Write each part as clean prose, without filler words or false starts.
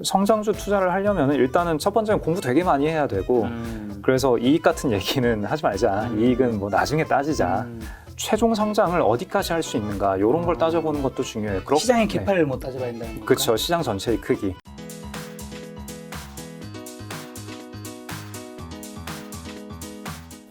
성장주 투자를 하려면 일단은 첫 번째는 공부 되게 많이 해야 되고 그래서 이익 같은 얘기는 하지 말자. 이익은 뭐 나중에 따지자. 최종 성장을 어디까지 할 수 있는가 이런 걸 따져보는 것도 중요해요. 시장의 개파를 못 따져봐야 된다는 건가요? 그렇죠. 시장 전체의 크기.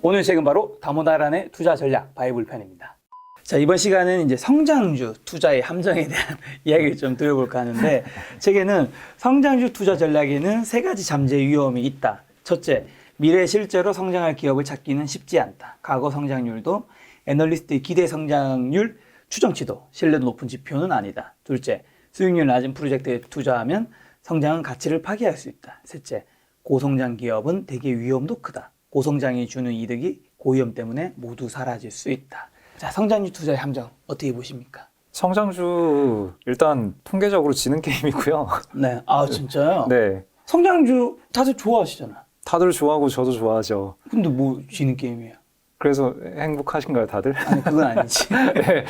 오늘 책은 바로 다모다란의 투자 전략 바이블 편입니다. 자, 이번 시간은 이제 성장주 투자의 함정에 대한 이야기를 좀 들어볼까 하는데 책에는 성장주 투자 전략에는 세 가지 잠재 위험이 있다. 첫째, 미래에 실제로 성장할 기업을 찾기는 쉽지 않다. 과거 성장률도 애널리스트의 기대 성장률 추정치도 신뢰도 높은 지표는 아니다. 둘째, 수익률 낮은 프로젝트에 투자하면 성장은 가치를 파괴할 수 있다. 셋째, 고성장 기업은 대개 위험도 크다. 고성장이 주는 이득이 고위험 때문에 모두 사라질 수 있다. 자, 성장주 투자의 함정 어떻게 보십니까? 성장주 일단 통계적으로 지는 게임이고요. 네, 아 진짜요? 네, 성장주 다들 좋아하시잖아. 다들 좋아하고 저도 좋아하죠. 근데 뭐 지는 게임이에요? 그래서 행복하신가요, 다들? 아니 그건 아니지. 네,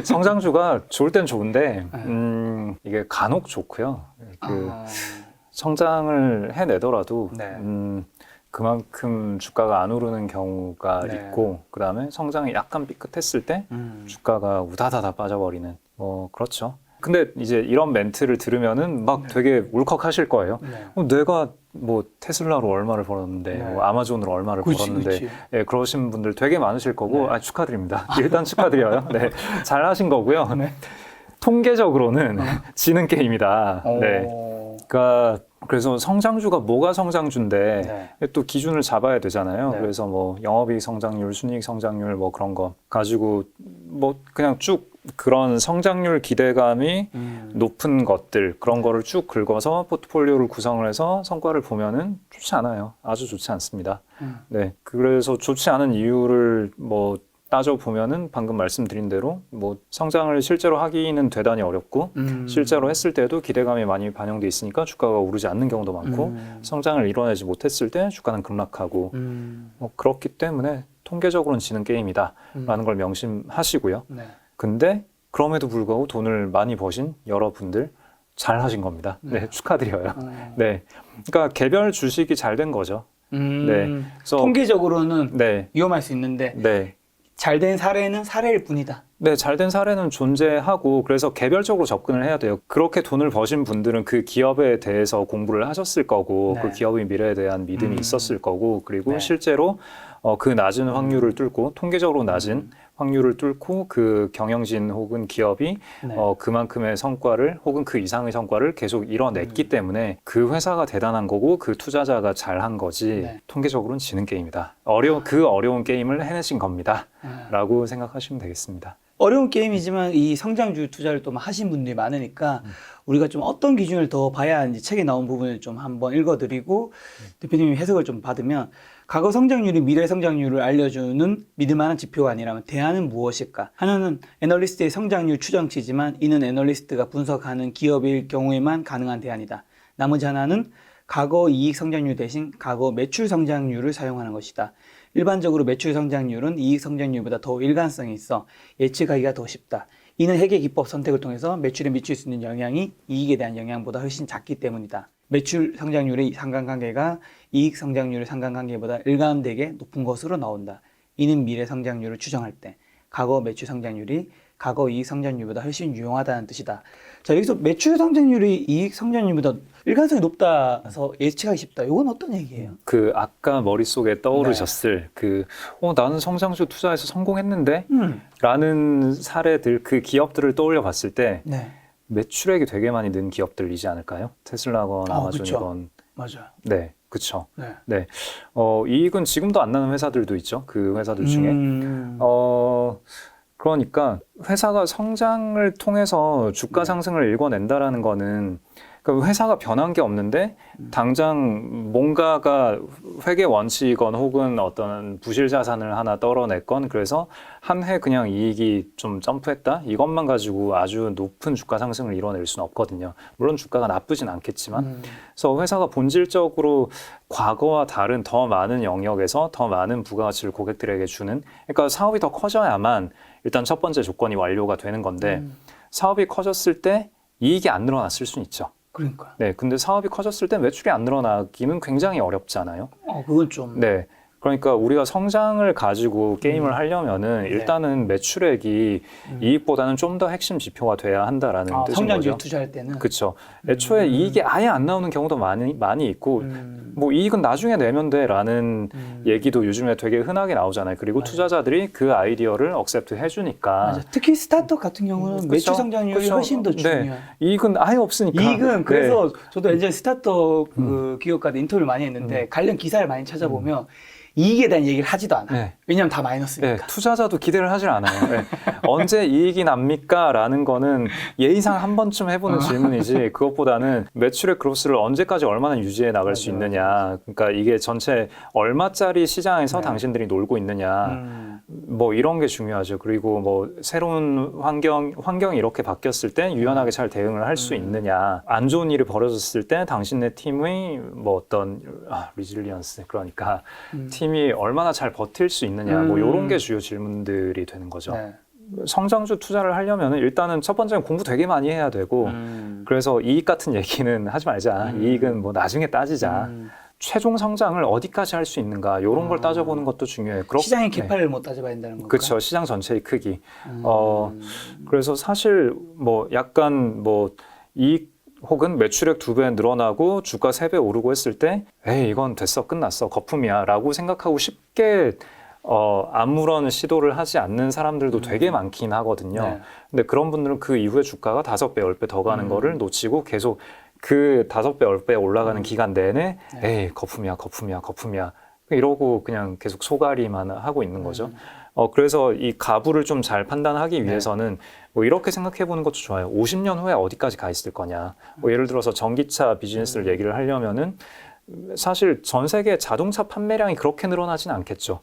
성장주가 좋을 땐 좋은데 이게 간혹 좋고요. 성장을 해내더라도 네. 그만큼 주가가 안 오르는 경우가 네. 있고 그다음에 성장이 약간 삐끗했을 때 주가가 우다다다 빠져버리는 그렇죠. 근데 이제 이런 멘트를 들으면은 막 되게 울컥하실 거예요. 네. 내가 뭐 테슬라로 얼마를 벌었는데 네. 뭐 아마존으로 얼마를 그치, 벌었는데 그치. 예, 그러신 분들 되게 많으실 거고 네. 축하드립니다. 일단 축하드려요. 네, 잘하신 거고요. 네. 통계적으로는 지는 게임이다. 네. 오. 그러니까 그래서 성장주가 뭐가 성장주인데 네. 또 기준을 잡아야 되잖아요. 네. 그래서 뭐 영업이익 성장률, 순이익 성장률 뭐 그런 거 가지고 뭐 그냥 쭉 그런 성장률 기대감이 높은 것들 그런 거를 쭉 긁어서 포트폴리오를 구성을 해서 성과를 보면은 좋지 않아요. 아주 좋지 않습니다. 네. 그래서 좋지 않은 이유를 뭐 따져보면은 방금 말씀드린 대로 뭐 성장을 실제로 하기는 대단히 어렵고 실제로 했을 때도 기대감이 많이 반영돼 있으니까 주가가 오르지 않는 경우도 많고 성장을 이뤄내지 못했을 때 주가는 급락하고 뭐 그렇기 때문에 통계적으로는 지는 게임이다라는 걸 명심하시고요. 네. 근데 그럼에도 불구하고 돈을 많이 버신 여러분들 잘 하신 겁니다. 네, 축하드려요. 네. 그러니까 개별 주식이 잘 된 거죠. 네. 그래서 통계적으로는 네. 위험할 수 있는데 네. 잘된 사례는 사례일 뿐이다. 네, 잘된 사례는 존재하고 그래서 개별적으로 접근을 해야 돼요. 그렇게 돈을 버신 분들은 그 기업에 대해서 공부를 하셨을 거고 네. 그 기업의 미래에 대한 믿음이 있었을 거고 그리고 네. 실제로 그 낮은 확률을 뚫고 통계적으로 낮은 확률을 뚫고 그 경영진 혹은 기업이 네. 그만큼의 성과를 혹은 그 이상의 성과를 계속 이뤄냈기 때문에 그 회사가 대단한 거고 그 투자자가 잘한 거지 네. 통계적으로는 지는 게임이다. 그 어려운 게임을 해내신 겁니다. 라고 생각하시면 되겠습니다. 어려운 게임이지만 이 성장주 투자를 또 하신 분들이 많으니까 우리가 좀 어떤 기준을 더 봐야 하는지 책에 나온 부분을 좀 한번 읽어드리고 대표님이 해석을 좀 받으면 과거 성장률이 미래 성장률을 알려주는 믿을만한 지표가 아니라면 대안은 무엇일까? 하나는 애널리스트의 성장률 추정치지만 이는 애널리스트가 분석하는 기업일 경우에만 가능한 대안이다. 나머지 하나는 과거 이익 성장률 대신 과거 매출 성장률을 사용하는 것이다. 일반적으로 매출 성장률은 이익 성장률보다 더 일관성이 있어 예측하기가 더 쉽다. 이는 회계 기법 선택을 통해서 매출에 미칠 수 있는 영향이 이익에 대한 영향보다 훨씬 작기 때문이다. 매출 성장률의 상관관계가 이익 성장률의 상관관계보다 일관되게 높은 것으로 나온다. 이는 미래 성장률을 추정할 때 과거 매출 성장률이 과거 이익 성장률보다 훨씬 유용하다는 뜻이다. 자, 여기서 매출 성장률이 이익 성장률보다 일관성이 높다서 예측하기 쉽다. 이건 어떤 얘기예요? 아까 머릿속에 떠오르셨을 나는 성장주 투자해서 성공했는데 라는 사례들, 그 기업들을 떠올려 봤을 때 네. 매출액이 되게 많이 는 기업들이지 않을까요? 테슬라건 아마존이건. 맞아요. 네, 그쵸. 네. 네. 이익은 지금도 안 나는 회사들도 있죠. 그 회사들 중에. 그러니까 회사가 성장을 통해서 주가 상승을 일궈낸다라는 거는 그러니까 회사가 변한 게 없는데 당장 뭔가가 회계 원칙이건 혹은 어떤 부실 자산을 하나 떨어냈건 그래서 한 해 그냥 이익이 좀 점프했다 이것만 가지고 아주 높은 주가 상승을 이뤄낼 수는 없거든요. 물론 주가가 나쁘진 않겠지만 그래서 회사가 본질적으로 과거와 다른 더 많은 영역에서 더 많은 부가가치를 고객들에게 주는 그러니까 사업이 더 커져야만 일단 첫 번째 조건이 완료가 되는 건데 사업이 커졌을 때 이익이 안 늘어났을 수는 있죠. 그러니까. 네, 근데 사업이 커졌을 때 매출이 안 늘어나기는 굉장히 어렵잖아요. 그건 좀. 네. 그러니까 우리가 성장을 가지고 게임을 하려면은 일단은 매출액이 이익보다는 좀 더 핵심 지표가 돼야 한다라는 뜻인 성장률 거죠. 투자할 때는. 그렇죠. 애초에 이익이 아예 안 나오는 경우도 많이 있고 뭐 이익은 나중에 내면 돼라는 얘기도 요즘에 되게 흔하게 나오잖아요. 그리고 맞아요. 투자자들이 그 아이디어를 억셉트 해주니까 맞아. 특히 스타트업 같은 경우는 매출 그쵸? 성장률이 그쵸? 훨씬 더 네. 중요해요. 이익은 아예 없으니까. 이익은 그래서 네. 저도 예전에 스타트업 그 기업가들 인터뷰를 많이 했는데 관련 기사를 많이 찾아보면 이익에 대한 얘기를 하지도 않아. 네. 왜냐하면 다 네, 마이너스니까. 투자자도 기대를 하질 않아요. 네. 언제 이익이 납니까? 라는 거는 예의상 한 번쯤 해보는 질문이지 그것보다는 매출의 그로스를 언제까지 얼마나 유지해 나갈 수 있느냐. 그러니까 이게 전체 얼마짜리 시장에서 네. 당신들이 놀고 있느냐. 뭐 이런 게 중요하죠. 그리고 뭐 새로운 환경이 이렇게 바뀌었을 때 유연하게 잘 대응을 할 수 있느냐. 안 좋은 일이 벌어졌을 때 당신네 팀의 뭐 어떤 리질리언스 그러니까 팀이 얼마나 잘 버틸 수 있느냐. 뭐 이런 게 주요 질문들이 되는 거죠. 네. 성장주 투자를 하려면 일단은 첫 번째는 공부 되게 많이 해야 되고 그래서 이익 같은 얘기는 하지 말자. 이익은 뭐 나중에 따지자. 최종 성장을 어디까지 할 수 있는가 이런 걸 따져보는 것도 중요해요. 시장의 개파를 못 따져봐야 된다는 건가? 그렇죠. 시장 전체의 크기. 그래서 사실 뭐 약간 뭐 이익 혹은 매출액 2배 늘어나고 주가 3배 오르고 했을 때 에이 이건 됐어 끝났어 거품이야 라고 생각하고 쉽게 아무런 시도를 하지 않는 사람들도 되게 많긴 하거든요. 네. 근데 그런 분들은 그 이후에 주가가 5배, 10배 더 가는 거를 놓치고 계속 그 5배, 10배 올라가는 기간 내내 에이 거품이야 이러고 그냥 계속 소가리만 하고 있는 거죠. 그래서 이 가부를 좀 잘 판단하기 위해서는 뭐 이렇게 생각해 보는 것도 좋아요. 50년 후에 어디까지 가 있을 거냐. 뭐 예를 들어서 전기차 비즈니스를 얘기를 하려면은 사실 전 세계 자동차 판매량이 그렇게 늘어나진 않겠죠.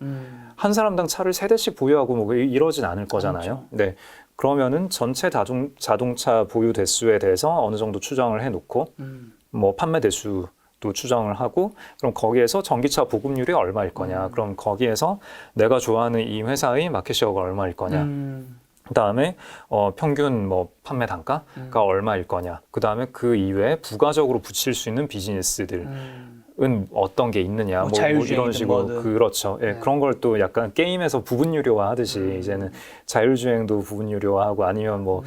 한 사람당 차를 3대씩 보유하고 뭐 이러진 않을 거잖아요. 네. 그러면은 전체 자동차 보유 대수에 대해서 어느 정도 추정을 해놓고 뭐 판매 대수도 추정을 하고 그럼 거기에서 전기차 보급률이 얼마일 거냐. 그럼 거기에서 내가 좋아하는 이 회사의 마켓시어가 얼마일 거냐. 그다음에 평균 뭐 판매 단가가 얼마일 거냐. 그다음에 그 이외에 부가적으로 붙일 수 있는 비즈니스들은 어떤 게 있느냐. 뭐 이런 식으로 뭐든. 그렇죠. 예, 그런 걸 또 약간 게임에서 부분 유료화 하듯이 이제는 자율주행도 부분 유료화하고 아니면 뭐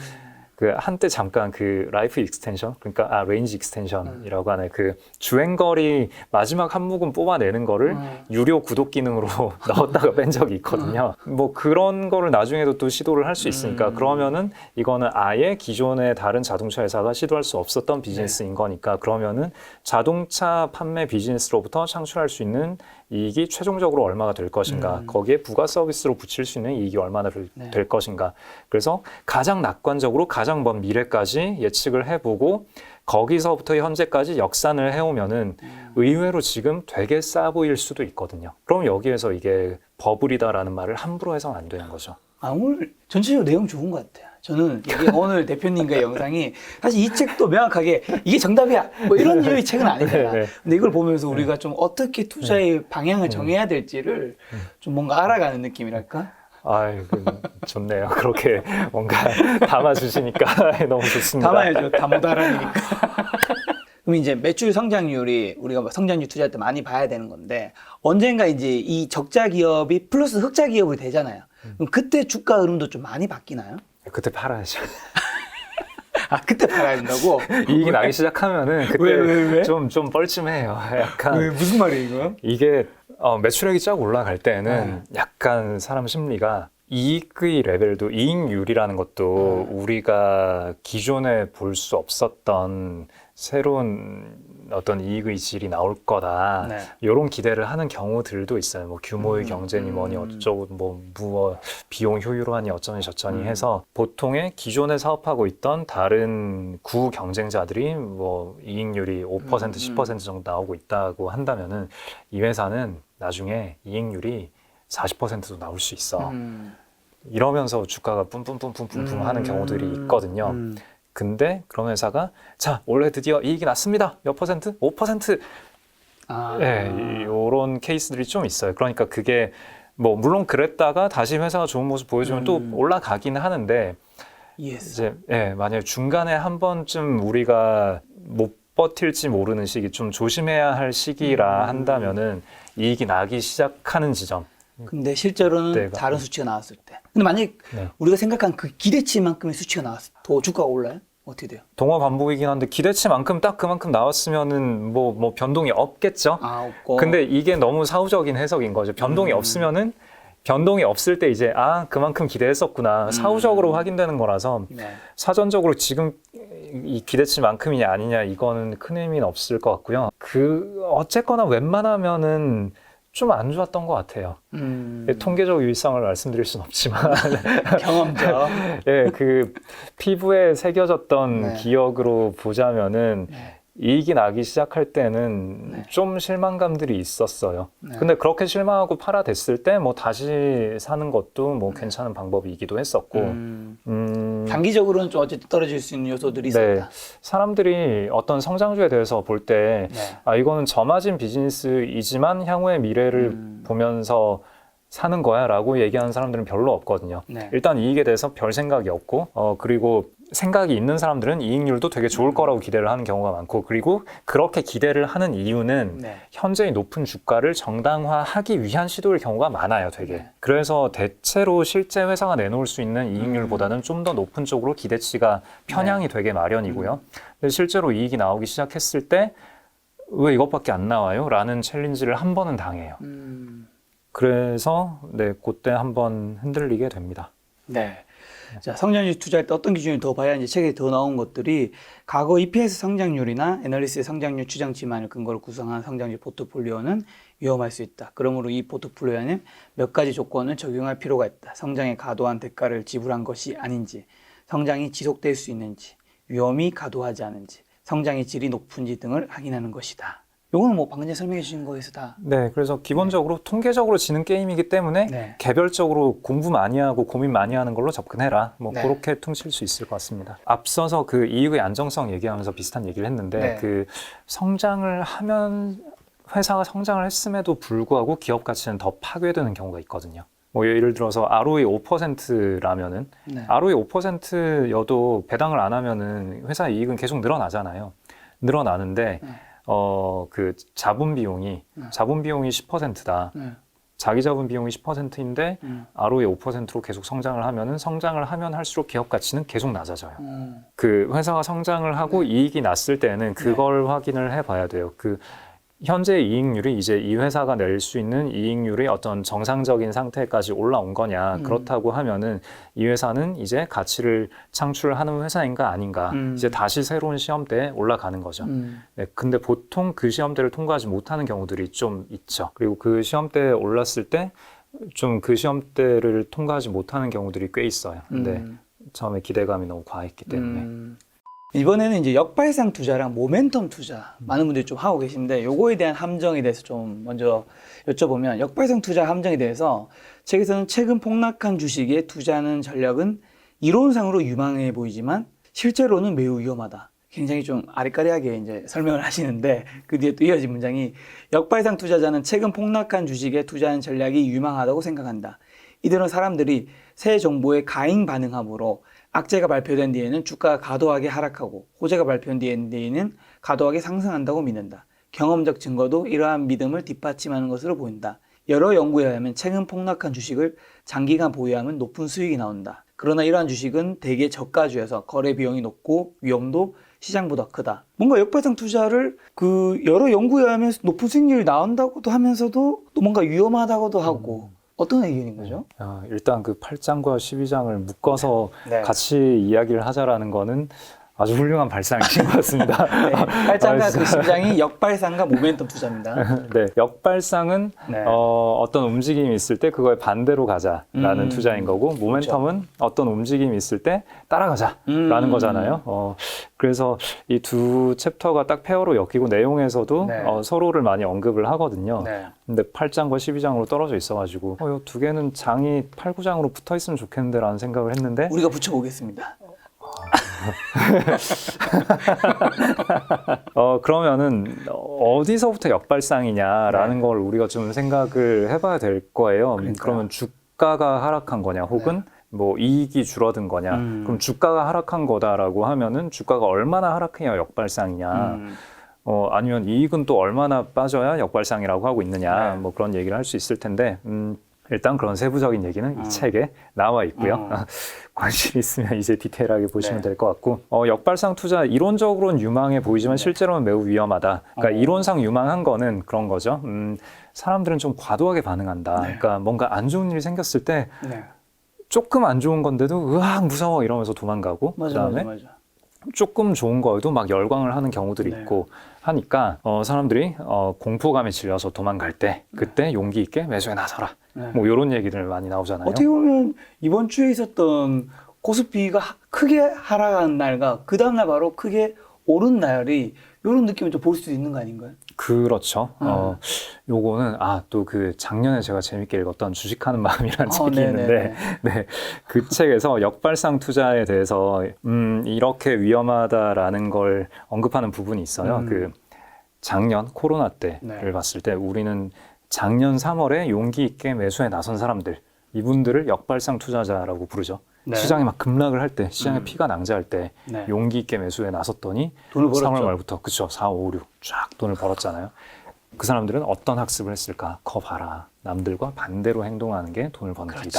그 한때 잠깐 그 라이프 익스텐션 그러니까 레인지 익스텐션이라고 하는 그 주행거리 마지막 한 모금 뽑아내는 거를 유료 구독 기능으로 넣었다가 뺀 적이 있거든요. 뭐 그런 거를 나중에도 또 시도를 할 수 있으니까 그러면은 이거는 아예 기존의 다른 자동차 회사가 시도할 수 없었던 비즈니스인 거니까 그러면은 자동차 판매 비즈니스로부터 창출할 수 있는 이익이 최종적으로 얼마가 될 것인가 거기에 부가 서비스로 붙일 수 있는 이익이 얼마나 될 것인가 그래서 가장 낙관적으로 가장 먼 미래까지 예측을 해보고 거기서부터 현재까지 역산을 해오면은 의외로 지금 되게 싸 보일 수도 있거든요. 그럼 여기에서 이게 버블이다라는 말을 함부로 해서는 안 되는 거죠. 오늘 전체적으로 내용 좋은 것 같아요. 저는 이게 오늘 대표님과의 영상이 사실 이 책도 명확하게 이게 정답이야 뭐 이런 류의 책은 아니잖아. 네. 근데 이걸 보면서 우리가 좀 어떻게 투자의 방향을 정해야 될지를 좀 뭔가 알아가는 느낌이랄까? 아이고 좋네요. 그렇게 뭔가 담아주시니까 너무 좋습니다. 담아야죠. 다 못 알아내니까. 그럼 이제 매출 성장률이 우리가 성장률 투자할 때 많이 봐야 되는 건데 언젠가 이제 이 적자 기업이 플러스 흑자 기업이 되잖아요. 그럼 그때 주가 흐름도 좀 많이 바뀌나요? 그때 팔아야죠. 그때 팔아야 된다고? 이익이 나기 시작하면은 그때 왜? 좀 뻘쭘해요. 약간 무슨 말이에요 이거? 이게 매출액이 쫙 올라갈 때는 약간 사람 심리가 이익의 레벨도 이익률이라는 것도 우리가 기존에 볼 수 없었던 새로운 어떤 이익의 질이 나올 거다. 네. 이런 기대를 하는 경우들도 있어요. 뭐 규모의 경제니 뭐니 어쩌고 뭐 비용 효율화니 어쩌니 저쩌니 해서 보통의 기존에 사업하고 있던 다른 구 경쟁자들이 뭐 이익률이 5% 10% 정도 나오고 있다고 한다면은 이 회사는 나중에 이익률이 40%도 나올 수 있어. 이러면서 주가가 뿜뿜뿜뿜뿜 하는 경우들이 있거든요. 근데 그런 회사가 자 올해 드디어 이익이 났습니다. 몇 퍼센트? 5%. 네, 이런 케이스들이 좀 있어요. 그러니까 그게 뭐 물론 그랬다가 다시 회사가 좋은 모습 보여주면 또 올라가긴 하는데 이제 만약에 중간에 한 번쯤 우리가 못 버틸지 모르는 시기, 좀 조심해야 할 시기라 한다면은 이익이 나기 시작하는 지점. 근데 실제로는 네, 다른 수치가 나왔을 때. 근데 만약에 네. 우리가 생각한 그 기대치만큼의 수치가 나왔을 때 더 주가가 올라요? 어떻게 돼요? 동화 반복이긴 한데 기대치만큼 딱 그만큼 나왔으면은 뭐 변동이 없겠죠. 아, 없고. 근데 이게 너무 사후적인 해석인 거죠. 변동이 없으면은 변동이 없을 때 이제 그만큼 기대했었구나. 사후적으로 확인되는 거라서 네. 사전적으로 지금 이 기대치만큼이냐 아니냐 이거는 큰 의미는 없을 것 같고요. 어쨌거나 웬만하면은 좀 안 좋았던 것 같아요. 통계적 유의성을 말씀드릴 수는 없지만 경험적. 예, 그 피부에 새겨졌던 네. 기억으로 보자면은 네. 이익이 나기 시작할 때는 네. 좀 실망감들이 있었어요. 네. 근데 그렇게 실망하고 팔아댔을 때 뭐 다시 사는 것도 뭐 괜찮은 방법이기도 했었고 단기적으로는 좀 어쨌든 떨어질 수 있는 요소들이 네, 있었다. 사람들이 어떤 성장주에 대해서 볼 때 네. 이거는 저마진 비즈니스이지만 향후의 미래를 보면서 사는 거야 라고 얘기하는 사람들은 별로 없거든요. 네. 일단 이익에 대해서 별 생각이 없고 그리고 생각이 있는 사람들은 이익률도 되게 좋을 거라고 기대를 하는 경우가 많고, 그리고 그렇게 기대를 하는 이유는 네. 현재의 높은 주가를 정당화하기 위한 시도일 경우가 많아요, 되게. 네. 그래서 대체로 실제 회사가 내놓을 수 있는 이익률보다는 좀 더 높은 쪽으로 기대치가 편향이 되게 마련이고요. 근데 실제로 이익이 나오기 시작했을 때 왜 이것밖에 안 나와요? 라는 챌린지를 한 번은 당해요. 그래서 네, 그때 한번 흔들리게 됩니다. 네. 자, 성장률 투자할 때 어떤 기준을 더 봐야 이제 책에 더 나온 것들이 과거 EPS 성장률이나 애널리스트의 성장률 추정치만을 근거로 구성한 성장률 포트폴리오는 위험할 수 있다. 그러므로 이 포트폴리오에는 몇 가지 조건을 적용할 필요가 있다. 성장에 과도한 대가를 지불한 것이 아닌지, 성장이 지속될 수 있는지, 위험이 과도하지 않은지, 성장의 질이 높은지 등을 확인하는 것이다. 요거는 뭐 방금 전에 설명해 주신 거에서 다. 네, 그래서 기본적으로 통계적으로 지는 게임이기 때문에 네. 개별적으로 공부 많이 하고 고민 많이 하는 걸로 접근해라. 뭐 네. 그렇게 퉁칠 수 있을 것 같습니다. 앞서서 그 이익의 안정성 얘기하면서 비슷한 얘기를 했는데 네. 그 성장을 하면 회사가 성장을 했음에도 불구하고 기업 가치는 더 파괴되는 경우가 있거든요. 뭐 예를 들어서 ROE 5%라면은 네. ROE 5%여도 배당을 안 하면은 회사 이익은 계속 늘어나잖아요. 늘어나는데 네. 그 자본 비용이 10%다. 네. 자기 자본 비용이 10%인데 ROE 5%로 계속 성장을 하면은 성장을 하면 할수록 기업 가치는 계속 낮아져요. 그 회사가 성장을 하고 이익이 났을 때는 그걸 확인을 해봐야 돼요. 그 현재 이익률이 이제 이 회사가 낼 수 있는 이익률이 어떤 정상적인 상태까지 올라온 거냐. 그렇다고 하면은 이 회사는 이제 가치를 창출하는 회사인가 아닌가. 이제 다시 새로운 시험대에 올라가는 거죠. 네, 근데 보통 그 시험대를 통과하지 못하는 경우들이 좀 있죠. 그리고 그 시험대에 올랐을 때 좀 그 시험대를 통과하지 못하는 경우들이 꽤 있어요. 근데 처음에 기대감이 너무 과했기 때문에. 이번에는 이제 역발상 투자랑 모멘텀 투자 많은 분들이 좀 하고 계신데 요거에 대한 함정에 대해서 좀 먼저 여쭤보면, 역발상 투자 함정에 대해서 책에서는 최근 폭락한 주식에 투자하는 전략은 이론상으로 유망해 보이지만 실제로는 매우 위험하다. 굉장히 좀 아리까리하게 이제 설명을 하시는데 그 뒤에 또 이어진 문장이, 역발상 투자자는 최근 폭락한 주식에 투자하는 전략이 유망하다고 생각한다. 이들은 사람들이 새 정보에 가잉 반응함으로 악재가 발표된 뒤에는 주가가 과도하게 하락하고 호재가 발표된 뒤에는 과도하게 상승한다고 믿는다. 경험적 증거도 이러한 믿음을 뒷받침하는 것으로 보인다. 여러 연구에 의하면 최근 폭락한 주식을 장기간 보유하면 높은 수익이 나온다. 그러나 이러한 주식은 대개 저가주여서 거래 비용이 높고 위험도 시장보다 크다. 뭔가 역발상 투자를 그 여러 연구에 의하면 높은 수익률이 나온다고도 하면서도 또 뭔가 위험하다고도 하고, 어떤 의견인 거죠? 일단 그 8장과 12장을 묶어서 네. 같이 이야기를 하자라는 거는 아주 훌륭한 발상이신 것 같습니다. 네, 8장과 그 10장이 역발상과 모멘텀 투자입니다. 네, 역발상은 네. 어떤 움직임이 있을 때 그거에 반대로 가자라는 투자인 거고, 모멘텀은 어떤 움직임이 있을 때 따라가자라는 거잖아요. 그래서 이 두 챕터가 딱 페어로 엮이고 내용에서도 네. 서로를 많이 언급을 하거든요. 네. 근데 8장과 12장으로 떨어져 있어가지고 이 두 개는 장이 8, 9장으로 붙어 있으면 좋겠는데 라는 생각을 했는데, 우리가 붙여보겠습니다. 그러면은 어디서부터 역발상이냐라는 걸 우리가 좀 생각을 해봐야 될 거예요. 그러니까요. 그러면 주가가 하락한 거냐, 혹은 뭐 이익이 줄어든 거냐? 그럼 주가가 하락한 거다라고 하면은 주가가 얼마나 하락해야 역발상이냐? 아니면 이익은 또 얼마나 빠져야 역발상이라고 하고 있느냐? 네. 뭐 그런 얘기를 할 수 있을 텐데 일단 그런 세부적인 얘기는 이 책에 나와 있고요. 관심 있으면 이제 디테일하게 보시면 네. 될 것 같고 역발상 투자 이론적으로는 유망해 보이지만 실제로는 매우 위험하다. 그러니까 이론상 유망한 거는 그런 거죠. 사람들은 좀 과도하게 반응한다. 네. 그러니까 뭔가 안 좋은 일이 생겼을 때 네. 조금 안 좋은 건데도 으악 무서워 이러면서 도망가고 그다음에 맞아. 조금 좋은 거에도 막 열광을 하는 경우들이 네. 있고 하니까 사람들이 공포감에 질려서 도망갈 때 그때 용기 있게 매수에 나서라. 네. 뭐 이런 얘기들 많이 나오잖아요. 어떻게 보면 이번 주에 있었던 코스피가 크게 하락한 날과 그 다음날 바로 크게 오른 날이 이런 느낌을 좀 볼 수도 있는 거 아닌가요? 그렇죠. 요거는 또 그 작년에 제가 재밌게 읽었던 주식하는 마음이라는 책이 있는데 네, 그 책에서 역발상 투자에 대해서 이렇게 위험하다라는 걸 언급하는 부분이 있어요. 그 작년 코로나 때를 네. 봤을 때 우리는 작년 3월에 용기 있게 매수에 나선 사람들 이분들을 역발상 투자자라고 부르죠. 네. 시장이 막 급락을 할 때, 시장에 피가 낭자할 때 네. 용기 있게 매수에 나섰더니 돈을 벌었죠. 3월 말부터 그쵸 4, 5, 6 쫙 돈을 벌었잖아요. 그 사람들은 어떤 학습을 했을까? 거 봐라. 남들과 반대로 행동하는 게 돈을 버는 길이다.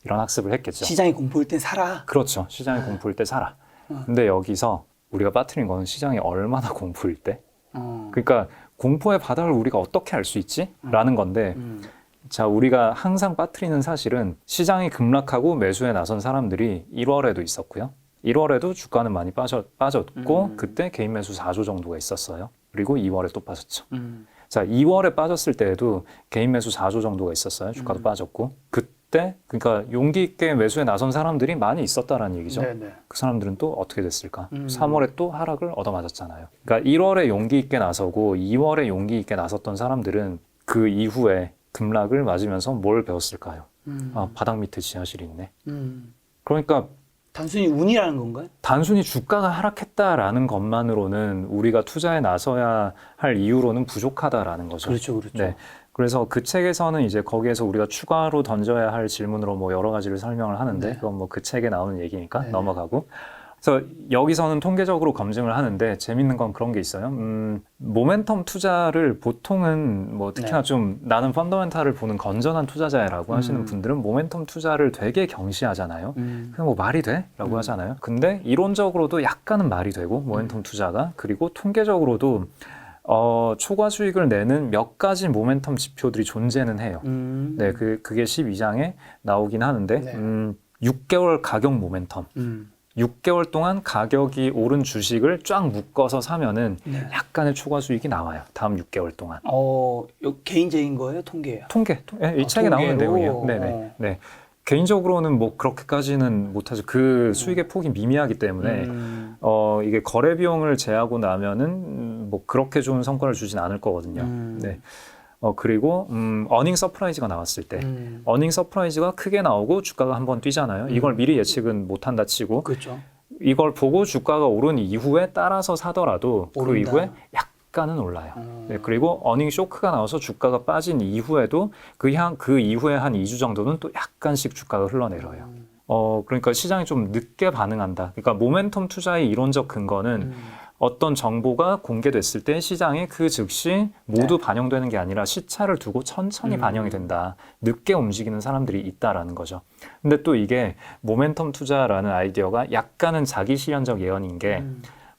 이런 학습을 했겠죠. 시장이 공포일 땐 사라. 그렇죠. 시장이 공포일 때 사라. 근데 여기서 우리가 빠뜨린 거는 시장이 얼마나 공포일 때. 그러니까 공포의 바닥을 우리가 어떻게 알 수 있지? 라는 건데 자, 우리가 항상 빠뜨리는 사실은 시장이 급락하고 매수에 나선 사람들이 1월에도 있었고요. 1월에도 주가는 많이 빠졌고 그때 개인 매수 4조 정도가 있었어요. 그리고 2월에 또 빠졌죠. 자, 2월에 빠졌을 때에도 개인 매수 4조 정도가 있었어요. 주가도 빠졌고 그때 그러니까 용기 있게 매수에 나선 사람들이 많이 있었다라는 얘기죠. 네네. 그 사람들은 또 어떻게 됐을까? 3월에 또 하락을 얻어맞았잖아요. 그러니까 1월에 용기 있게 나서고 2월에 용기 있게 나섰던 사람들은 그 이후에 급락을 맞으면서 뭘 배웠을까요? 바닥 밑에 지하실이 있네. 그러니까 단순히 운이라는 건가요? 단순히 주가가 하락했다라는 것만으로는 우리가 투자에 나서야 할 이유로는 부족하다라는 거죠. 그렇죠. 네. 그래서 그 책에서는 이제 거기에서 우리가 추가로 던져야 할 질문으로 뭐 여러 가지를 설명을 하는데 그건 뭐 그 책에 나오는 얘기니까 넘어가고. 그래서 여기서는 통계적으로 검증을 하는데 재밌는 건 그런 게 있어요. 모멘텀 투자를 보통은 뭐 특히나 좀 나는 펀더멘탈을 보는 건전한 투자자라고 하시는 분들은 모멘텀 투자를 되게 경시하잖아요. 그냥 뭐 말이 돼? 라고 하잖아요. 근데 이론적으로도 약간은 말이 되고 모멘텀 투자가 그리고 통계적으로도 초과 수익을 내는 몇 가지 모멘텀 지표들이 존재는 해요. 네, 그게 12장에 나오긴 하는데 6개월 가격 모멘텀. 6개월 동안 가격이 오른 주식을 쫙 묶어서 사면은 약간의 초과 수익이 나와요. 다음 6개월 동안. 개인적인 거예요? 통계예요? 통계. 이 책에 나오는 내용이에요. 네네. 네. 개인적으로는 뭐 그렇게까지는 못하죠. 그 수익의 폭이 미미하기 때문에 이게 거래 비용을 제하고 나면은 뭐 그렇게 좋은 성과를 주진 않을 거거든요. 네. 그리고 어닝 서프라이즈가 나왔을 때 어닝 서프라이즈가 크게 나오고 주가가 한번 뛰잖아요. 이걸 미리 예측은 못한다 치고 그렇죠. 이걸 보고 주가가 오른 이후에 따라서 사더라도 오른다. 그 이후에 약간은 올라요. 네, 그리고 어닝 쇼크가 나와서 주가가 빠진 이후에도 그 이후에 한 2주 정도는 또 약간씩 주가가 흘러내려요. 그러니까 시장이 좀 늦게 반응한다. 그러니까 모멘텀 투자의 이론적 근거는 어떤 정보가 공개됐을 때 시장에 그 즉시 모두 반영되는 게 아니라 시차를 두고 천천히 반영이 된다. 늦게 움직이는 사람들이 있다라는 거죠. 근데 또 이게 모멘텀 투자라는 아이디어가 약간은 자기 실현적 예언인 게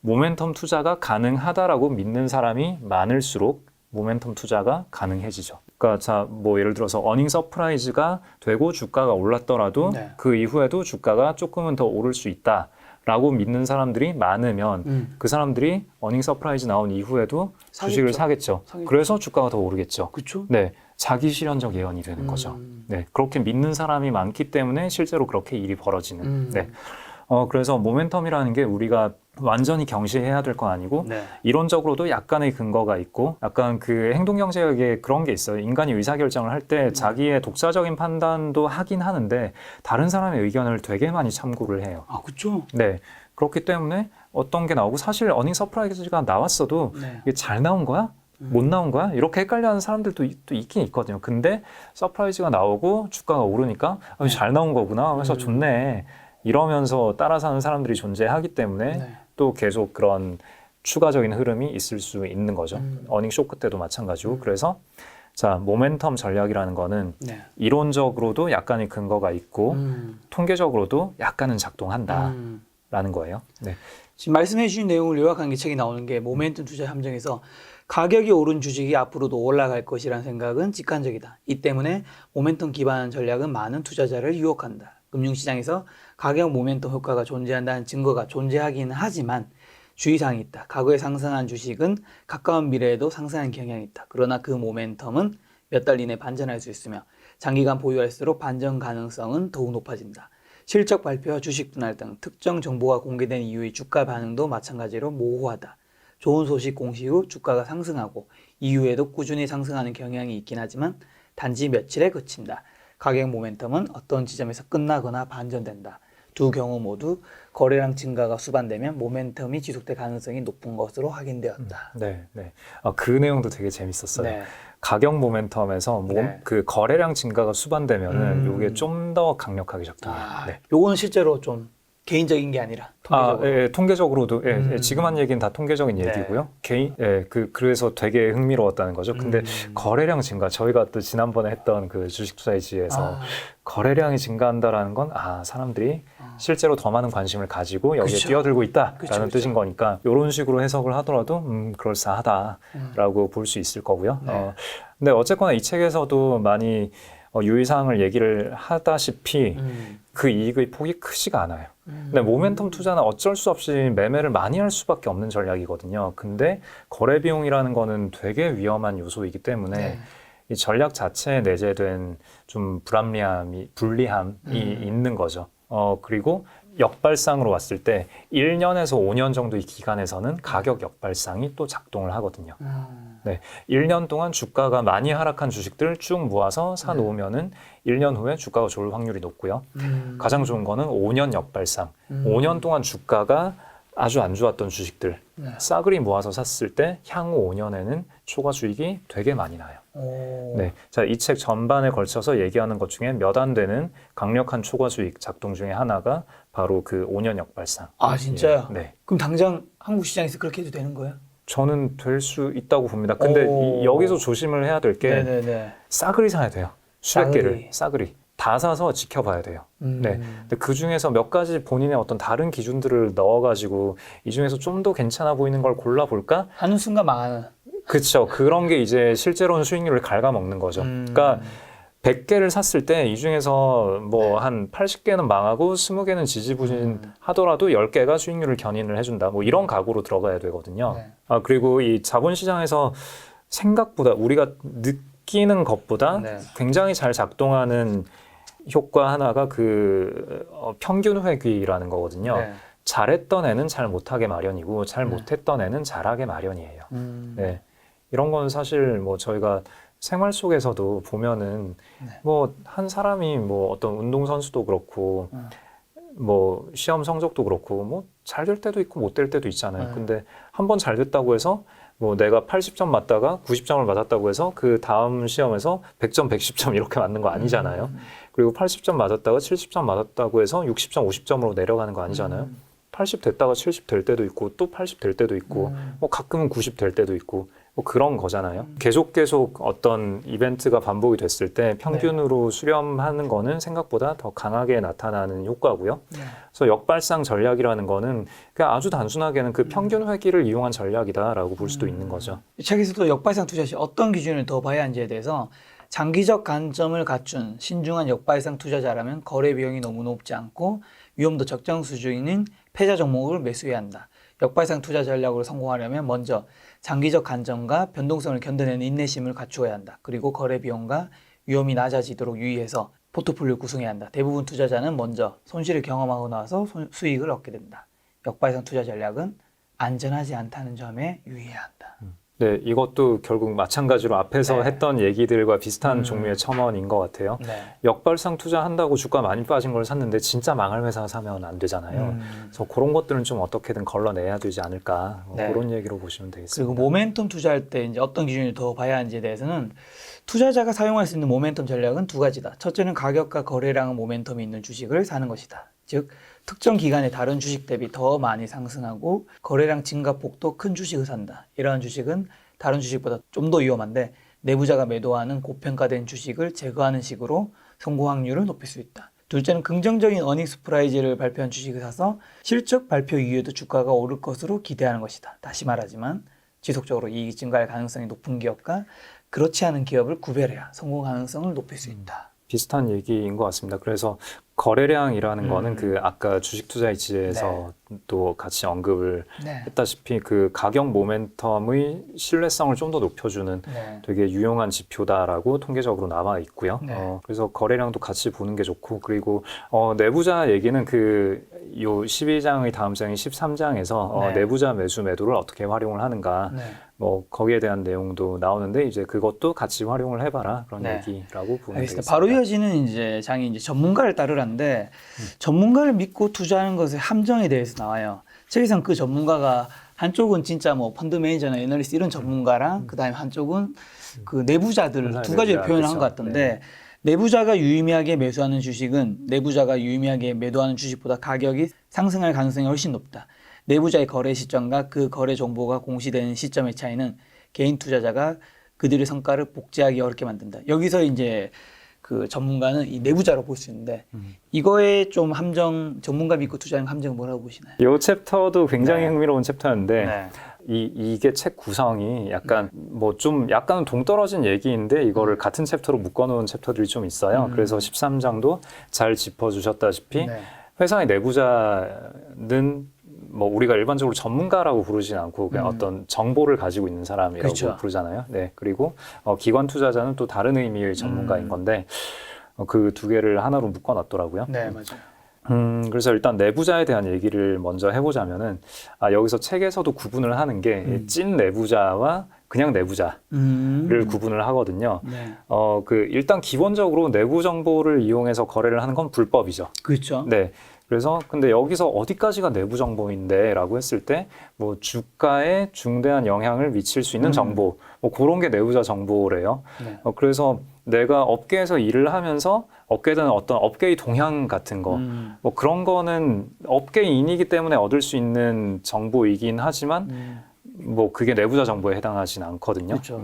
모멘텀 투자가 가능하다라고 믿는 사람이 많을수록 모멘텀 투자가 가능해지죠. 그러니까 자, 뭐 예를 들어서 어닝 서프라이즈가 되고 주가가 올랐더라도 그 이후에도 주가가 조금은 더 오를 수 있다. 라고 믿는 사람들이 많으면 그 사람들이 어닝 서프라이즈 나온 이후에도 주식을 사겠죠. 그래서 주가가 더 오르겠죠. 그렇죠. 네, 자기 실현적 예언이 되는 거죠. 네, 그렇게 믿는 사람이 많기 때문에 실제로 그렇게 일이 벌어지는. 네, 그래서 모멘텀이라는 게 우리가 완전히 경시해야 될 건 아니고 이론적으로도 약간의 근거가 있고 약간 그 행동경제학에 그런 게 있어요. 인간이 의사결정을 할 때 자기의 독자적인 판단도 하긴 하는데 다른 사람의 의견을 되게 많이 참고를 해요. 그렇죠. 네, 그렇기 때문에 어떤 게 나오고 사실 어닝 서프라이즈가 나왔어도 이게 잘 나온 거야? 못 나온 거야? 이렇게 헷갈려하는 사람들도 또 있긴 있거든요. 근데 서프라이즈가 나오고 주가가 오르니까 잘 나온 거구나. 그래서 좋네. 이러면서 따라 사는 사람들이 존재하기 때문에 네. 또 계속 그런 추가적인 흐름이 있을 수 있는 거죠. 어닝 쇼크 때도 마찬가지고. 그래서 자, 모멘텀 전략이라는 거는 네. 이론적으로도 약간의 근거가 있고 통계적으로도 약간은 작동한다라는 거예요. 네. 지금 말씀해 주신 내용을 요약한 게 책이 나오는 게 모멘텀 투자 함정에서 가격이 오른 주식이 앞으로도 올라갈 것이라는 생각은 직관적이다. 이 때문에 모멘텀 기반 전략은 많은 투자자를 유혹한다. 금융시장에서 가격 모멘텀 효과가 존재한다는 증거가 존재하기는 하지만 주의사항이 있다. 과거에 상승한 주식은 가까운 미래에도 상승하는 경향이 있다. 그러나 그 모멘텀은 몇 달 이내 반전할 수 있으며 장기간 보유할수록 반전 가능성은 더욱 높아진다. 실적 발표와 주식 분할 등 특정 정보가 공개된 이후의 주가 반응도 마찬가지로 모호하다. 좋은 소식 공시 후 주가가 상승하고 이후에도 꾸준히 상승하는 경향이 있긴 하지만 단지 며칠에 그친다. 가격 모멘텀은 어떤 지점에서 끝나거나 반전된다. 두 경우 모두 거래량 증가가 수반되면 모멘텀이 지속될 가능성이 높은 것으로 확인되었다. 네, 네. 그 내용도 되게 재밌었어요. 네. 가격 모멘텀에서 네. 그 거래량 증가가 수반되면은 이게 좀 더 강력하게 작동해요. 네. 요거는 실제로 좀 개인적인 게 아니라 통계적으로. 예, 통계적으로도 지금 한 얘기는 다 통계적인 네. 얘기고요. 그래서 되게 흥미로웠다는 거죠. 근데 거래량 증가, 저희가 또 지난번에 했던 그 주식 투자이지에서 거래량이 증가한다라는 건 사람들이 실제로 더 많은 관심을 가지고 여기에 그쵸. 뛰어들고 있다라는 그쵸. 뜻인 거니까 이런 식으로 해석을 하더라도 그럴싸하다라고 볼 수 있을 거고요. 네. 근데 어쨌거나 이 책에서도 많이 유의사항을 얘기를 하다시피 그 이익의 폭이 크지가 않아요. 근데 모멘텀 투자는 어쩔 수 없이 매매를 많이 할 수밖에 없는 전략이거든요. 근데 거래 비용이라는 거는 되게 위험한 요소이기 때문에 네. 이 전략 자체에 내재된 좀 불리함이 있는 거죠. 그리고 역발상으로 왔을 때 1년에서 5년 정도의 기간에서는 가격 역발상이 또 작동을 하거든요. 네, 1년 동안 주가가 많이 하락한 주식들 쭉 모아서 사놓으면은 1년 후에 주가가 좋을 확률이 높고요. 가장 좋은 거는 5년 역발상. 5년 동안 주가가 아주 안 좋았던 주식들 싸그리 모아서 샀을 때 향후 5년에는 초과 수익이 되게 많이 나요. 네, 자, 이 책 전반에 걸쳐서 얘기하는 것 중에 몇 안 되는 강력한 초과 수익 작동 중에 하나가 바로 그 5년 역발상. 진짜요? 네. 그럼 당장 한국 시장에서 그렇게 해도 되는 거예요? 저는 될 수 있다고 봅니다. 근데 여기서 조심을 해야 될 게 네네네. 싸그리 사야 돼요. 수백 싸그리. 개를 싸그리 다 사서 지켜봐야 돼요. 네. 근데 그 중에서 몇 가지 본인의 어떤 다른 기준들을 넣어가지고 이 중에서 좀 더 괜찮아 보이는 걸 골라볼까? 하는 순간 망하는. 그렇죠. 그런 게 이제 실제로는 수익률을 갉아먹는 거죠. 그러니까 100개를 샀을 때 이 중에서 뭐 한 80개는 망하고 20개는 지지부진 하더라도 10개가 수익률을 견인을 해준다. 뭐 이런 각오로 들어가야 되거든요. 네. 그리고 이 자본시장에서 생각보다 우리가 느끼는 것보다 네. 굉장히 잘 작동하는 효과 하나가 그 평균 회귀라는 거거든요. 네. 잘했던 애는 잘 못하게 마련이고 잘 못했던 애는 잘하게 마련이에요. 네. 이런 건 사실 뭐 저희가 생활 속에서도 보면은 뭐 한 사람이 뭐 어떤 운동선수도 그렇고 뭐 시험 성적도 그렇고 뭐 잘 될 때도 있고 못 될 때도 있잖아요. 근데 한 번 잘 됐다고 해서 뭐 내가 80점 맞다가 90점을 맞았다고 해서 그 다음 시험에서 100점, 110점 이렇게 맞는 거 아니잖아요. 그리고 80점 맞았다가 70점 맞았다고 해서 60점, 50점으로 내려가는 거 아니잖아요. 80 됐다가 70 될 때도 있고 또 80 될 때도 있고 뭐 가끔은 90 될 때도 있고 뭐 그런 거잖아요. 계속 어떤 이벤트가 반복이 됐을 때 평균으로 수렴하는 거는 생각보다 더 강하게 나타나는 효과고요. 그래서 역발상 전략이라는 거는 그냥 아주 단순하게는 그 평균 회귀를 이용한 전략이다라고 볼 수도 있는 거죠. 이 책에서도 역발상 투자 시 어떤 기준을 더 봐야 하는지에 대해서 장기적 관점을 갖춘 신중한 역발상 투자자라면 거래 비용이 너무 높지 않고 위험도 적정 수준인 패자 종목을 매수해야 한다. 역발상 투자 전략으로 성공하려면 먼저 장기적 관점과 변동성을 견뎌내는 인내심을 갖추어야 한다. 그리고 거래 비용과 위험이 낮아지도록 유의해서 포트폴리오 구성해야 한다. 대부분 투자자는 먼저 손실을 경험하고 나서 수익을 얻게 된다. 역발상 투자 전략은 안전하지 않다는 점에 유의해야 한다. 네, 이것도 결국 마찬가지로 앞에서 네. 했던 얘기들과 비슷한 종류의 첨언인 것 같아요. 네. 역발상 투자한다고 주가 많이 빠진 걸 샀는데 진짜 망할 회사 사면 안 되잖아요. 그래서 그런 것들은 좀 어떻게든 걸러내야 되지 않을까 네. 그런 얘기로 보시면 되겠습니다. 그리고 모멘텀 투자할 때 이제 어떤 기준을 더 봐야 하는지에 대해서는 투자자가 사용할 수 있는 모멘텀 전략은 두 가지다. 첫째는 가격과 거래량 모멘텀이 있는 주식을 사는 것이다. 즉 특정 기간에 다른 주식 대비 더 많이 상승하고 거래량 증가폭도 큰 주식을 산다. 이러한 주식은 다른 주식보다 좀 더 위험한데 내부자가 매도하는 고평가된 주식을 제거하는 식으로 성공 확률을 높일 수 있다. 둘째는 긍정적인 어닝 스프라이즈를 발표한 주식을 사서 실적 발표 이후에도 주가가 오를 것으로 기대하는 것이다. 다시 말하지만 지속적으로 이익이 증가할 가능성이 높은 기업과 그렇지 않은 기업을 구별해야 성공 가능성을 높일 수 있다. 비슷한 얘기인 것 같습니다. 그래서 거래량이라는 거는 그 아까 주식 투자의 지혜에서 또 같이 언급을 네. 했다시피 그 가격 모멘텀의 신뢰성을 좀 더 높여주는 네. 되게 유용한 지표다라고 통계적으로 남아 있고요. 네. 그래서 거래량도 같이 보는 게 좋고 그리고 내부자 얘기는 요 12장의 다음 장인 13장에서 네. 내부자 매수 매도를 어떻게 활용을 하는가 네. 뭐 거기에 대한 내용도 나오는데 이제 그것도 같이 활용을 해봐라 그런 네. 얘기라고 보면 알겠습니다. 되겠습니다. 바로 이어지는 이제 장이 이제 전문가를 따르라는데 전문가를 믿고 투자하는 것의 함정에 대해서 나와요. 책에서는 그 전문가가 한쪽은 진짜 뭐 펀드 매니저나 애널리스트 이런 전문가랑 그다음에 한쪽은 그 내부자들 두 가지를 내부자, 표현을 한 그렇죠. 것 같던데 내부자가 유의미하게 매수하는 주식은 내부자가 유의미하게 매도하는 주식보다 가격이 상승할 가능성이 훨씬 높다. 내부자의 거래 시점과 그 거래 정보가 공시되는 시점의 차이는 개인 투자자가 그들의 성과를 복제하기 어렵게 만든다. 여기서 이제 그 전문가는 이 내부자로 볼 수 있는데 이거에 좀 함정, 전문가 믿고 투자하는 함정 뭐라고 보시나요? 이 챕터도 굉장히 네. 흥미로운 챕터였는데 네. 이게 책 구성이 약간 뭐 좀 약간 동떨어진 얘기인데 이거를 같은 챕터로 묶어놓은 챕터들이 좀 있어요. 그래서 13장도 잘 짚어주셨다시피 네. 회사의 내부자는 뭐 우리가 일반적으로 전문가라고 부르진 않고 그냥 어떤 정보를 가지고 있는 사람이라고 그렇죠. 부르잖아요. 네, 그리고 기관 투자자는 또 다른 의미의 전문가인 건데 그 두 개를 하나로 묶어놨더라고요. 네, 맞아요. 그래서 일단 내부자에 대한 얘기를 먼저 해보자면은 여기서 책에서도 구분을 하는 게 찐 내부자와 그냥 내부자를 구분을 하거든요. 네. 일단 기본적으로 내부 정보를 이용해서 거래를 하는 건 불법이죠. 그렇죠. 네. 그래서 근데 여기서 어디까지가 내부 정보인데 라고 했을 때 뭐 주가에 중대한 영향을 미칠 수 있는 정보 뭐 그런 게 내부자 정보래요. 네. 그래서 내가 업계에서 일을 하면서 얻게 되는 어떤 업계의 동향 같은 거 뭐 그런 거는 업계인이기 때문에 얻을 수 있는 정보이긴 하지만 뭐 그게 내부자 정보에 해당하진 않거든요. 그렇죠.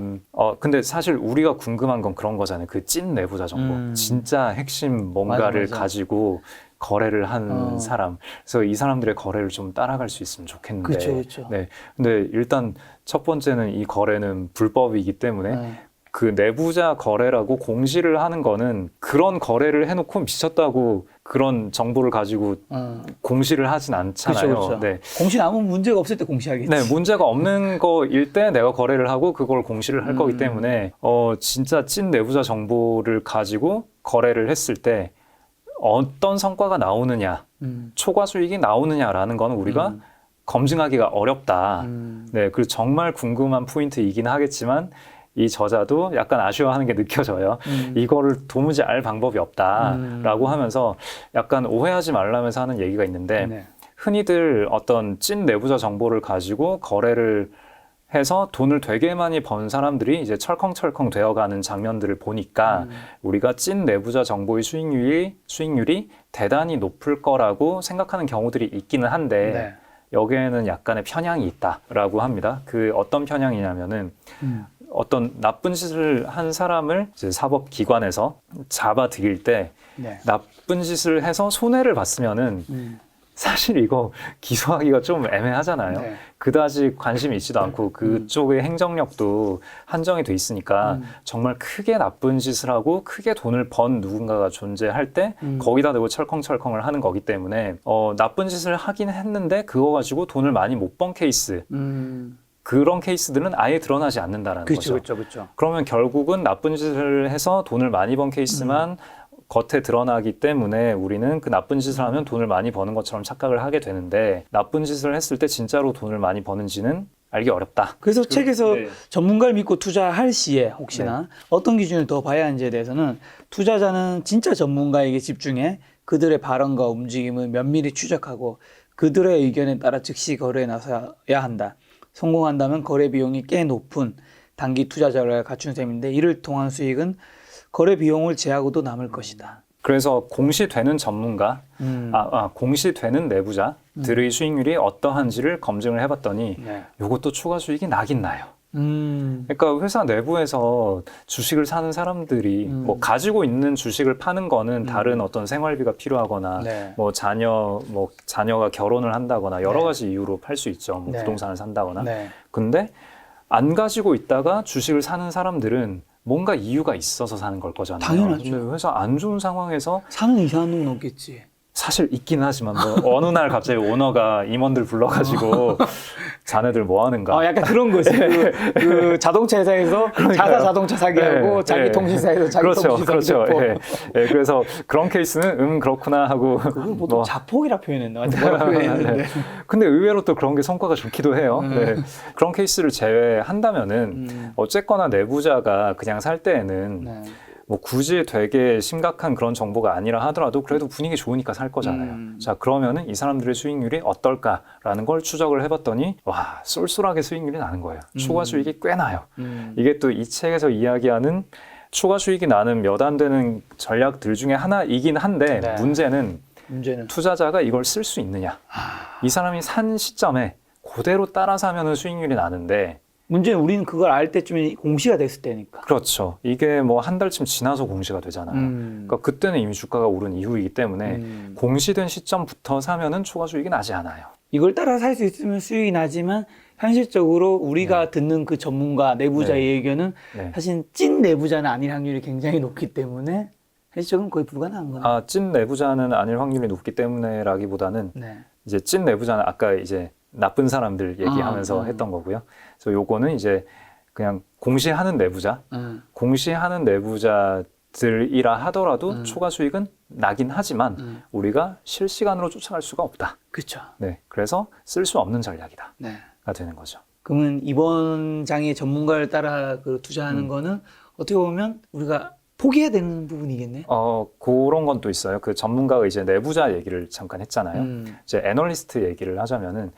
근데 사실 우리가 궁금한 건 그런 거잖아요. 그 찐 내부자 정보. 진짜 핵심 뭔가를 맞아. 가지고 거래를 한 사람. 그래서 이 사람들의 거래를 좀 따라갈 수 있으면 좋겠는데. 그렇죠, 그렇죠. 네. 근데 일단 첫 번째는 이 거래는 불법이기 때문에 그 내부자 거래라고 공시를 하는 거는 그런 거래를 해놓고 미쳤다고 그런 정보를 가지고 공시를 하진 않잖아요. 그렇죠, 그렇죠. 네. 공시 아무 문제가 없을 때 공시하겠지. 네, 문제가 없는 거일 때 내가 거래를 하고 그걸 공시를 할 거기 때문에 진짜 찐 내부자 정보를 가지고 거래를 했을 때 어떤 성과가 나오느냐, 초과 수익이 나오느냐라는 거는 우리가 검증하기가 어렵다. 네, 그리고 정말 궁금한 포인트이긴 하겠지만 이 저자도 약간 아쉬워하는 게 느껴져요. 이거를 도무지 알 방법이 없다라고 하면서 약간 오해하지 말라면서 하는 얘기가 있는데 네. 흔히들 어떤 찐 내부자 정보를 가지고 거래를 해서 돈을 되게 많이 번 사람들이 이제 철컹철컹 되어가는 장면들을 보니까 우리가 찐 내부자 정보의 수익률이 대단히 높을 거라고 생각하는 경우들이 있기는 한데 네. 여기에는 약간의 편향이 있다라고 합니다. 그 어떤 편향이냐면은 어떤 나쁜 짓을 한 사람을 이제 사법기관에서 잡아들일 때 네. 나쁜 짓을 해서 손해를 봤으면은 사실 이거 기소하기가 좀 애매하잖아요. 네. 그다지 관심이 있지도 않고 그쪽의 행정력도 한정이 돼 있으니까 정말 크게 나쁜 짓을 하고 크게 돈을 번 누군가가 존재할 때 거기다 대고 철컹철컹을 하는 거기 때문에 나쁜 짓을 하긴 했는데 그거 가지고 돈을 많이 못 번 케이스 그런 케이스들은 아예 드러나지 않는다라는 거죠. 그렇죠, 그렇죠. 그러면 결국은 나쁜 짓을 해서 돈을 많이 번 케이스만 겉에 드러나기 때문에 우리는 그 나쁜 짓을 하면 돈을 많이 버는 것처럼 착각을 하게 되는데 나쁜 짓을 했을 때 진짜로 돈을 많이 버는지는 알기 어렵다. 그래서 책에서 네. 전문가를 믿고 투자할 시에 혹시나 어떤 기준을 더 봐야 하는지에 대해서는 투자자는 진짜 전문가에게 집중해 그들의 발언과 움직임을 면밀히 추적하고 그들의 의견에 따라 즉시 거래에 나서야 한다. 성공한다면 거래 비용이 꽤 높은 단기 투자 전략을 갖춘 셈인데 이를 통한 수익은 거래 비용을 제하고도 남을 것이다. 그래서 공시되는 전문가, 공시되는 내부자들의 수익률이 어떠한지를 검증을 해봤더니 네. 이것도 추가 수익이 나긴 나요. 그러니까 회사 내부에서 주식을 사는 사람들이 뭐 가지고 있는 주식을 파는 거는 다른 어떤 생활비가 필요하거나 네. 뭐 자녀가 결혼을 한다거나 여러 네. 가지 이유로 팔 수 있죠. 뭐 네. 부동산을 산다거나. 네. 근데 안 가지고 있다가 주식을 사는 사람들은 뭔가 이유가 있어서 사는 걸 거잖아요. 당연하죠. 근데 회사 안 좋은 상황에서 사는 이상한 놈은 없겠지. 사실 있긴 하지만 뭐 어느 날 갑자기 오너가 임원들 불러가지고 자네들 뭐 하는가. 약간 그런 거지. 그 자동차 회사에서 자사 자동차 사게 하고 자기 통신사에서 자기 통신사 그렇죠. 그래서 그런 케이스는 그렇구나 하고. 그걸 보통 자폭이라 표현했나? 뭐라 표현했는데. 근데 의외로 또 그런 게 성과가 좋기도 해요. 그런 케이스를 제외한다면은 어쨌거나 내부자가 그냥 살 때에는 네. 뭐 굳이 되게 심각한 그런 정보가 아니라 하더라도 그래도 분위기 좋으니까 살 거잖아요. 자, 그러면은 이 saram들의 수익률이 어떨까라는 걸 추적을 해봤더니 와, 쏠쏠하게 수익률이 나는 거예요. 추가 수익이 꽤 나요. 이게 또 이 책에서 이야기하는 추가 수익이 나는 몇 안 되는 전략들 중에 하나이긴 한데 네. 문제는 투자자가 이걸 쓸 수 있느냐. 이 사람이 산 시점에 그대로 따라 사면은 수익률이 나는데 문제는 우리는 그걸 알 때쯤에 공시가 됐을 때니까. 그렇죠. 이게 뭐 한 달쯤 지나서 공시가 되잖아요. 그러니까 그때는 이미 주가가 오른 이후이기 때문에 공시된 시점부터 사면은 추가 수익이 나지 않아요. 이걸 따라 살 수 있으면 수익이 나지만 현실적으로 우리가 듣는 그 전문가 내부자의 의견은 사실 찐 내부자는 아닐 확률이 굉장히 높기 때문에 현실적으로 거의 불가능한 거네요. 찐 내부자는 아닐 확률이 높기 때문에라기보다는 이제 찐 내부자는 아까 이제 나쁜 사람들 얘기하면서 했던 거고요. 그래서 요거는 이제 그냥 공시하는 내부자, 공시하는 내부자들이라 하더라도 추가 수익은 나긴 하지만 우리가 실시간으로 쫓아갈 수가 없다. 그렇죠. 네, 그래서 쓸 수 없는 전략이다가 네. 되는 거죠. 그러면 이번 장의 전문가를 따라 그 투자하는 거는 어떻게 보면 우리가 포기해야 되는 부분이겠네. 그런 건 또 있어요. 그 전문가가 이제 내부자 얘기를 잠깐 했잖아요. 이제 애널리스트 얘기를 하자면은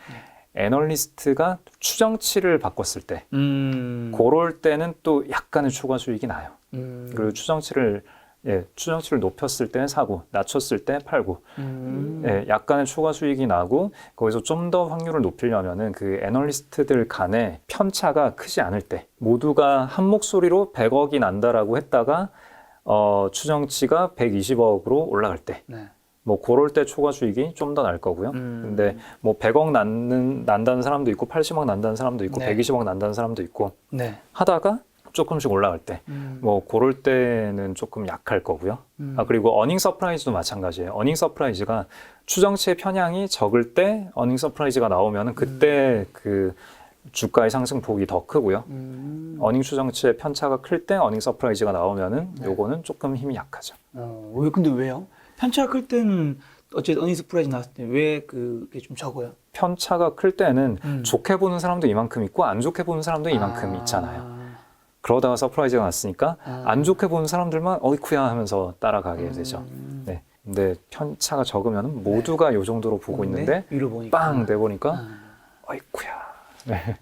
애널리스트가 추정치를 바꿨을 때, 그럴 때는 또 약간의 추가 수익이 나요. 그리고 추정치를 높였을 때는 사고, 낮췄을 때 팔고, 약간의 추가 수익이 나고, 거기서 좀 더 확률을 높이려면은 그 애널리스트들 간의 편차가 크지 않을 때, 모두가 한 목소리로 100억이 난다라고 했다가, 추정치가 120억으로 올라갈 때, 뭐 그럴 때 추가 수익이 좀 더 날 거고요. 근데 뭐 100억 난다는 사람도 있고 80억 난다는 사람도 있고 120억 난다는 사람도 있고 하다가 조금씩 올라갈 때 뭐 그럴 때는 조금 약할 거고요. 그리고 어닝 서프라이즈도 마찬가지예요. 어닝 서프라이즈가 추정치의 편향이 적을 때 어닝 서프라이즈가 나오면은 그때 그 주가의 상승폭이 더 크고요. 어닝 추정치의 편차가 클 때 어닝 서프라이즈가 나오면은 요거는 조금 힘이 약하죠. 근데 왜요? 편차가 클 때는 어쨌든 어닝 서프라이즈 나왔을 때 왜 그게 좀 적어요? 편차가 클 때는 좋게 보는 사람도 이만큼 있고 안 좋게 보는 사람도 이만큼 있잖아요. 그러다가 서프라이즈가 났으니까 안 좋게 보는 사람들만 어이쿠야 하면서 따라가게 되죠. 네. 근데 편차가 적으면 모두가 요 정도로 보고 있는데 위로 보니까 빵 내보니까 어이쿠야. 네.